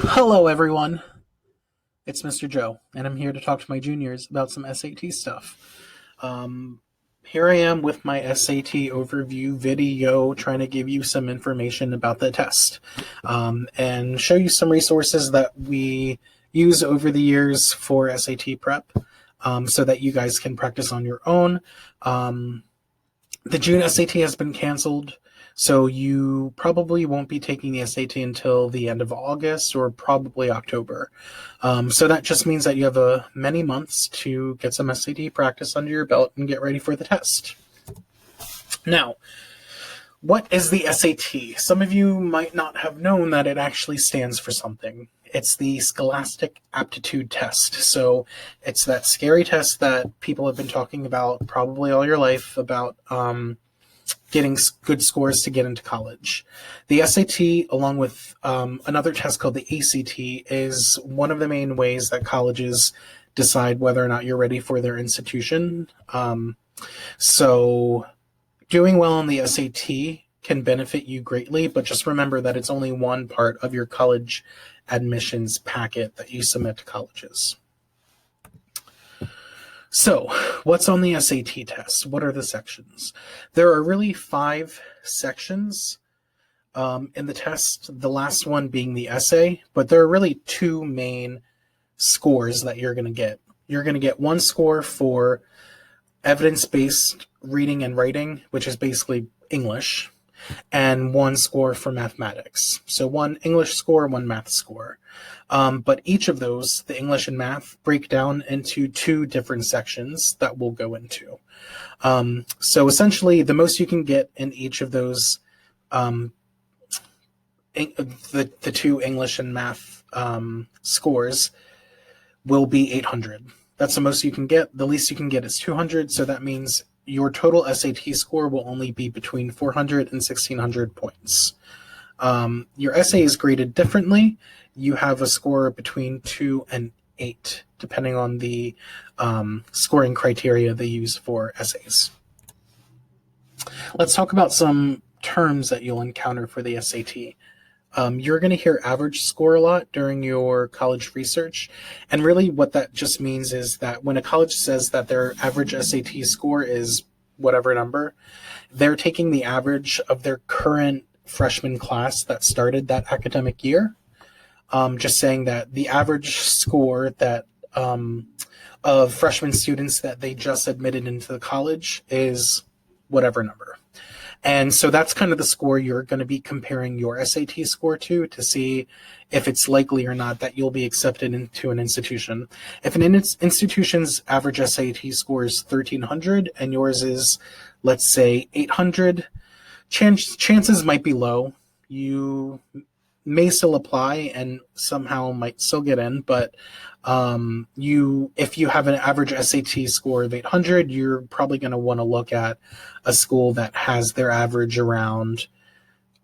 Hello, everyone. It's Mr. Joe, and I'm here to talk to my juniors about some SAT stuff. Um, Here I am with my SAT overview video, trying to give you some information about the test and show you some resources that we use over the years for SAT prep so that you guys can practice on your own. The June SAT has been canceled, so you probably won't be taking the SAT until the end of August or probably October. So that just means that you have many months to get some SAT practice under your belt and get ready for the test. Now, what is the SAT? Some of you might not have known that it actually stands for something. It's the Scholastic Aptitude Test. So it's that scary test that people have been talking about probably all your life about getting good scores to get into college. The SAT, along with another test called the ACT, is one of the main ways that colleges decide whether or not you're ready for their institution. So doing well on the SAT can benefit you greatly, but just remember that it's only one part of your college admissions packet that you submit to colleges. So, what's on the SAT test? What are the sections? There are really 5 sections in the test, the last one being the essay, but there are really 2 main scores that you're going to get. You're going to get 1 score for evidence-based reading and writing, which is basically English, and 1 score for mathematics. So 1 English score, 1 math score. But each of those, the English and math, break down into 2 different sections that we'll go into. So essentially, the most you can get in each of those, the 2 English and math scores will be 800. That's the most you can get. The least you can get is 200, so that means your total SAT score will only be between 400 and 1,600 points. Your essay is graded differently. You have a score between 2 and 8, depending on the scoring criteria they use for essays. Let's talk about some terms that you'll encounter for the SAT. You're going to hear average score a lot during your college research. And really what that just means is that when a college says that their average SAT score is whatever number, they're taking the average of their current freshman class that started that academic year. Just saying that the average score that of freshman students that they just admitted into the college is whatever number. And so that's kind of the score you're going to be comparing your SAT score to see if it's likely or not that you'll be accepted into an institution. If an institution's average SAT score is 1,300 and yours is, let's say, 800, chances might be low. You may still apply and somehow might still get in, but if you have an average SAT score of 800, you're probably going to want to look at a school that has their average around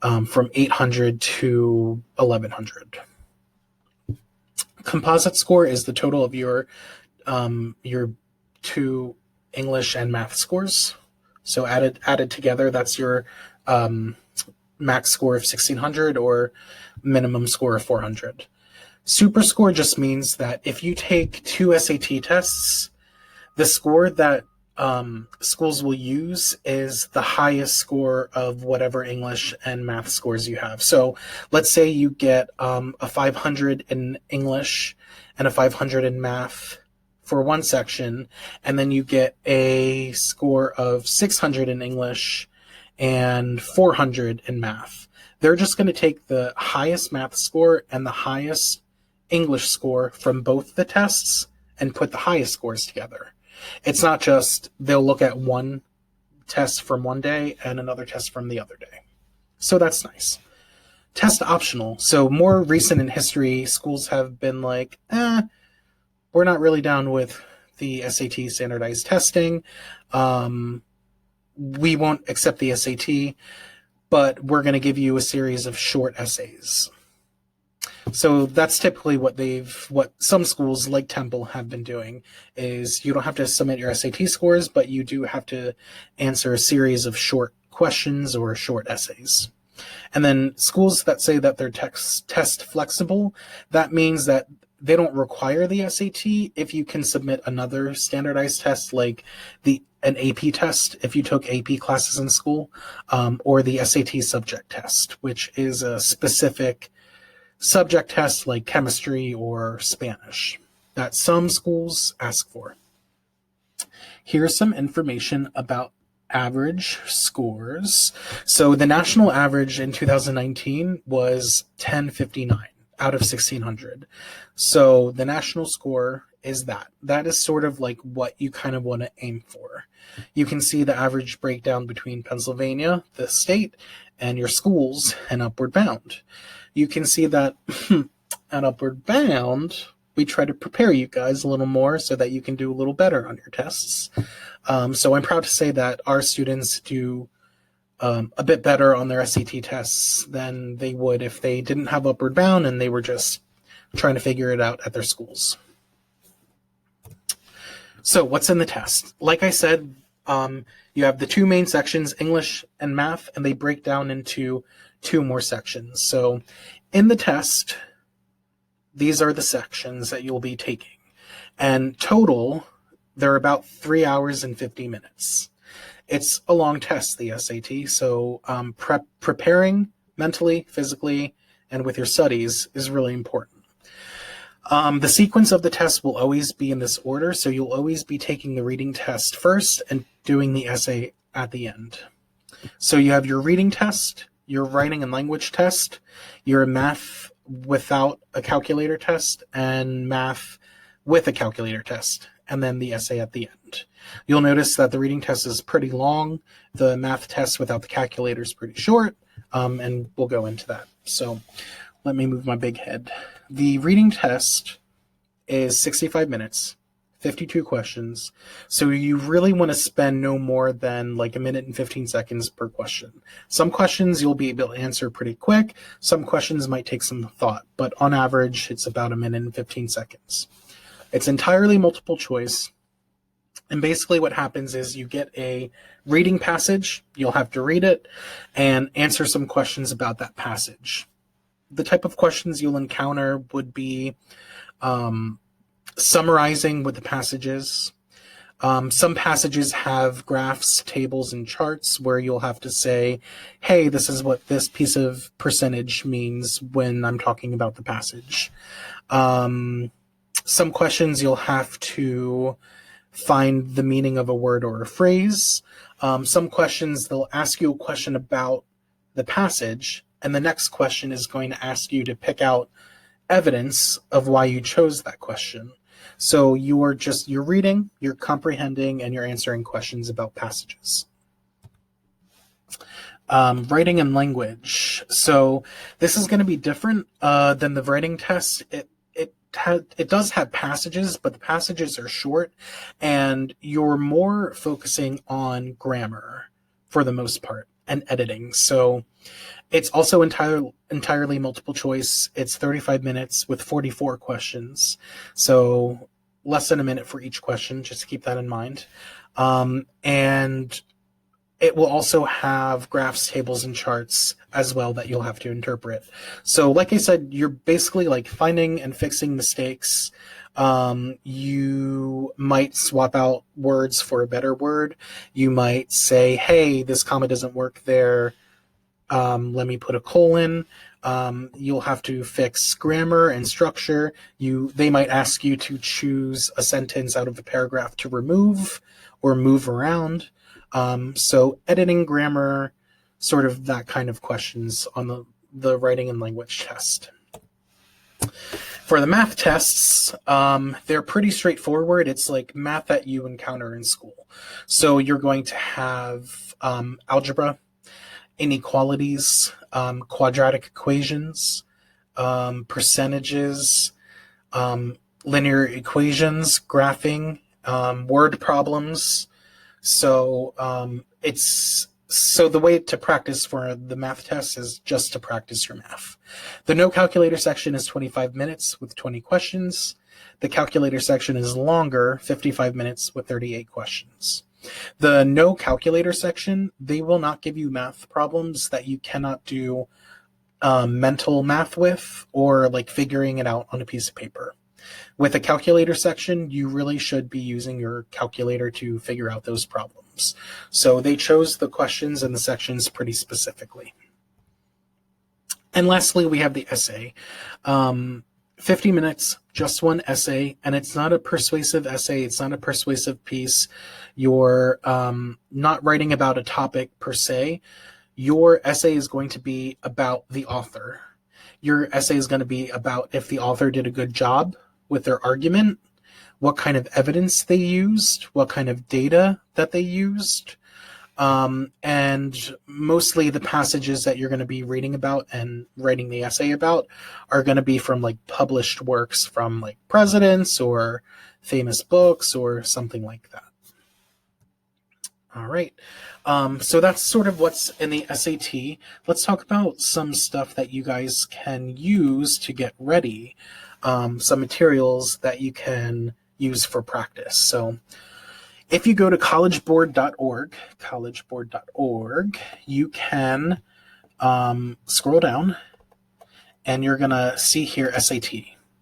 from 800 to 1,100. Composite score is the total of your 2 English and math scores. So added together, that's your max score of 1,600 or minimum score of 400. Super score just means that if you take 2 SAT tests, the score that schools will use is the highest score of whatever English and math scores you have. So let's say you get a 500 in English and a 500 in math for one section, and then you get a score of 600 in English and 400 in math. They're just going to take the highest math score and the highest English score from both the tests and put the highest scores together. It's not just they'll look at one test from one day and another test from the other day. So that's nice. Test optional. So more recent in history, schools have been like, we're not really down with the SAT standardized testing. We won't accept the SAT, but we're going to give you a series of short essays. So that's typically what some schools like Temple have been doing, is you don't have to submit your SAT scores, but you do have to answer a series of short questions or short essays. And then schools that say that they're test flexible, that means that they don't require the SAT if you can submit another standardized test like an AP test if you took AP classes in school, or the SAT subject test, which is a specific subject test like chemistry or Spanish that some schools ask for. Here's some information about average scores. So the national average in 2019 was 1059 out of 1600. So the national score is that. That is sort of like what you kind of want to aim for. You can see the average breakdown between Pennsylvania, the state, and your schools, and Upward Bound. You can see that at Upward Bound, we try to prepare you guys a little more so that you can do a little better on your tests. So I'm proud to say that our students do a bit better on their SAT tests than they would if they didn't have Upward Bound and they were just trying to figure it out at their schools. So what's in the test? Like I said, you have the two main sections, English and math, and they break down into two more sections. So in the test, these are the sections that you'll be taking. And total, they're about 3 hours and 50 minutes. It's a long test, the SAT, so preparing mentally, physically, and with your studies is really important. The sequence of the test will always be in this order, so you'll always be taking the reading test first and doing the essay at the end. So you have your reading test, your writing and language test, your math without a calculator test, and math with a calculator test, and then the essay at the end. You'll notice that the reading test is pretty long, the math test without the calculator is pretty short, and we'll go into that. So let me move my big head. The reading test is 65 minutes, 52 questions. So you really want to spend no more than like a minute and 15 seconds per question. Some questions you'll be able to answer pretty quick. Some questions might take some thought, but on average, it's about a minute and 15 seconds. It's entirely multiple choice. And basically what happens is you get a reading passage, you'll have to read it and answer some questions about that passage. The type of questions you'll encounter would be summarizing what the passage is. Some passages have graphs, tables, and charts where you'll have to say, hey, this is what this piece of percentage means when I'm talking about the passage. Some questions you'll have to find the meaning of a word or a phrase. Some questions, they'll ask you a question about the passage, and the next question is going to ask you to pick out evidence of why you chose that question. So you're reading, you're comprehending, and you're answering questions about passages. Writing and language. So this is going to be different than the writing test. It does have passages, but the passages are short, and you're more focusing on grammar for the most part and editing. So it's also entirely multiple choice. It's 35 minutes with 44 questions. So less than a minute for each question, just to keep that in mind. And it will also have graphs, tables, and charts as well that you'll have to interpret. So like I said, you're basically like finding and fixing mistakes. You might swap out words for a better word. You might say, hey, this comma doesn't work there. Let me put a colon. You'll have to fix grammar and structure. They might ask you to choose a sentence out of a paragraph to remove or move around. So editing, grammar, sort of that kind of questions on the writing and language test. For the math tests, they're pretty straightforward. It's like math that you encounter in school. So you're going to have algebra, inequalities, quadratic equations, percentages, linear equations, graphing, word problems. So the way to practice for the math test is just to practice your math. The no calculator section is 25 minutes with 20 questions. The calculator section is longer, 55 minutes with 38 questions. The no calculator section, they will not give you math problems that you cannot do mental math with, or like figuring it out on a piece of paper. With a calculator section, you really should be using your calculator to figure out those problems. So they chose the questions and the sections pretty specifically. And lastly, we have the essay. 50 minutes, just one essay, and it's not a persuasive essay. It's not a persuasive piece. You're not writing about a topic per se. Your essay is going to be about the author. Your essay is going to be about if the author did a good job with their argument, what kind of evidence they used, what kind of data that they used, and mostly the passages that you're going to be reading about and writing the essay about are going to be from like published works from like presidents or famous books or something like that. All right. So that's sort of what's in the SAT. Let's talk about some stuff that you guys can use to get ready. Some materials that you can use for practice. So if you go to collegeboard.org, you can scroll down and you're going to see here SAT.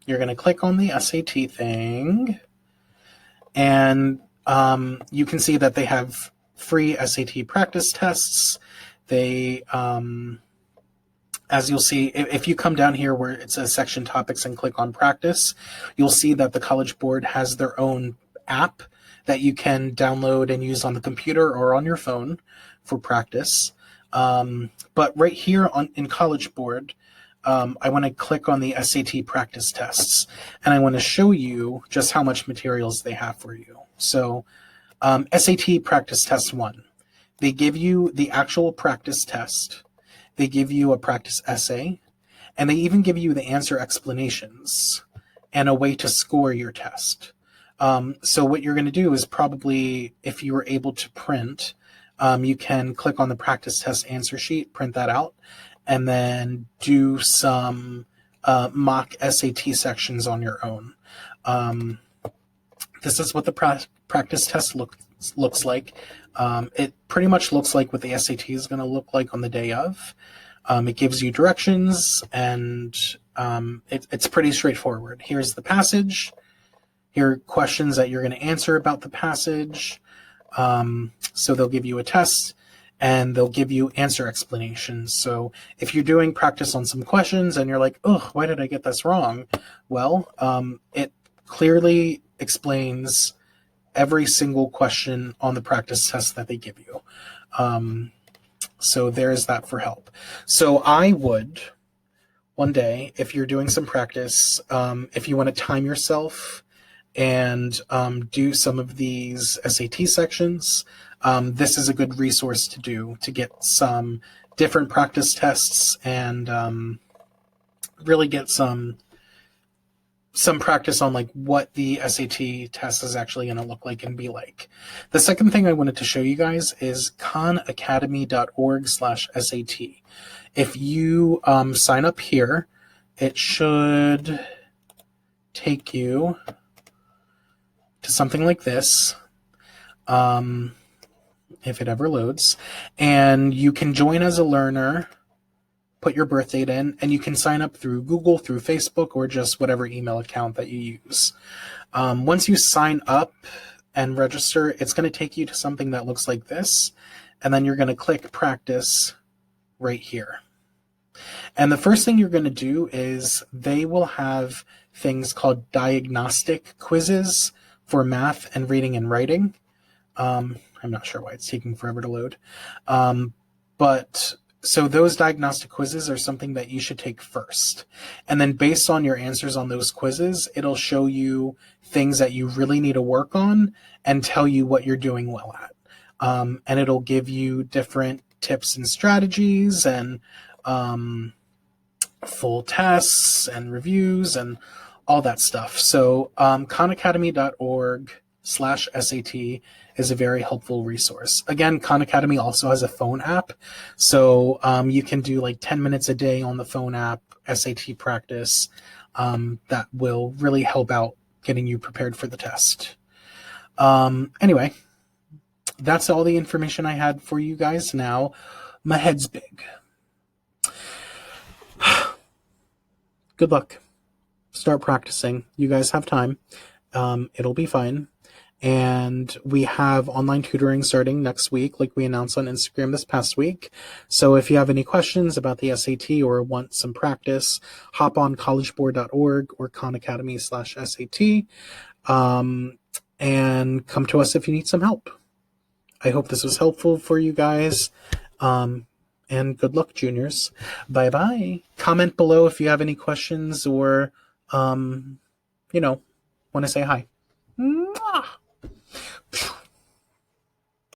You're going to click on the SAT thing, and you can see that they have free SAT practice tests. They, as you'll see, if you come down here where it says section topics and click on practice, you'll see that the College Board has their own app that you can download and use on the computer or on your phone for practice. But right here in College Board, I want to click on the SAT practice tests, and I want to show you just how much materials they have for you. So SAT practice test 1, they give you the actual practice test, they give you a practice essay, and they even give you the answer explanations and a way to score your test. So what you're going to do is probably, if you were able to print, you can click on the practice test answer sheet, print that out, and then do some mock SAT sections on your own. This is what the practice test looks like. It pretty much looks like what the SAT is going to look like on the day of. It gives you directions, and it's pretty straightforward. Here's the passage. Here are questions that you're going to answer about the passage. So they'll give you a test, and they'll give you answer explanations. So if you're doing practice on some questions and you're like, oh, why did I get this wrong? Well, it clearly explains every single question on the practice test that they give you. So there's that for help. So I would, one day, if you're doing some practice, if you want to time yourself and do some of these SAT sections, this is a good resource to do to get some different practice tests and really get some practice on like what the SAT test is actually going to look like and be like. The second thing I wanted to show you guys is khanacademy.org/SAT. If you sign up here, it should take you to something like this, if it ever loads, and you can join as a learner, put your birth date in, and you can sign up through Google, through Facebook, or just whatever email account that you use. Once you sign up and register, it's going to take you to something that looks like this, and then you're going to click practice right here. And the first thing you're going to do is they will have things called diagnostic quizzes for math and reading and writing. I'm not sure why it's taking forever to load. So those diagnostic quizzes are something that you should take first. And then based on your answers on those quizzes, it'll show you things that you really need to work on and tell you what you're doing well at. And it'll give you different tips and strategies and full tests and reviews and all that stuff. So khanacademy.org/SAT is a very helpful resource. Again, Khan Academy also has a phone app. So you can do like 10 minutes a day on the phone app, SAT practice. That will really help out getting you prepared for the test. Anyway, that's all the information I had for you guys now. My head's big. Good luck. Start practicing. You guys have time. It'll be fine. And we have online tutoring starting next week, like we announced on Instagram this past week. So if you have any questions about the SAT or want some practice, hop on collegeboard.org or khanacademy/SAT, and come to us if you need some help. I hope this was helpful for you guys. And good luck, juniors. Bye-bye. Comment below if you have any questions or, want to say hi. Mwah!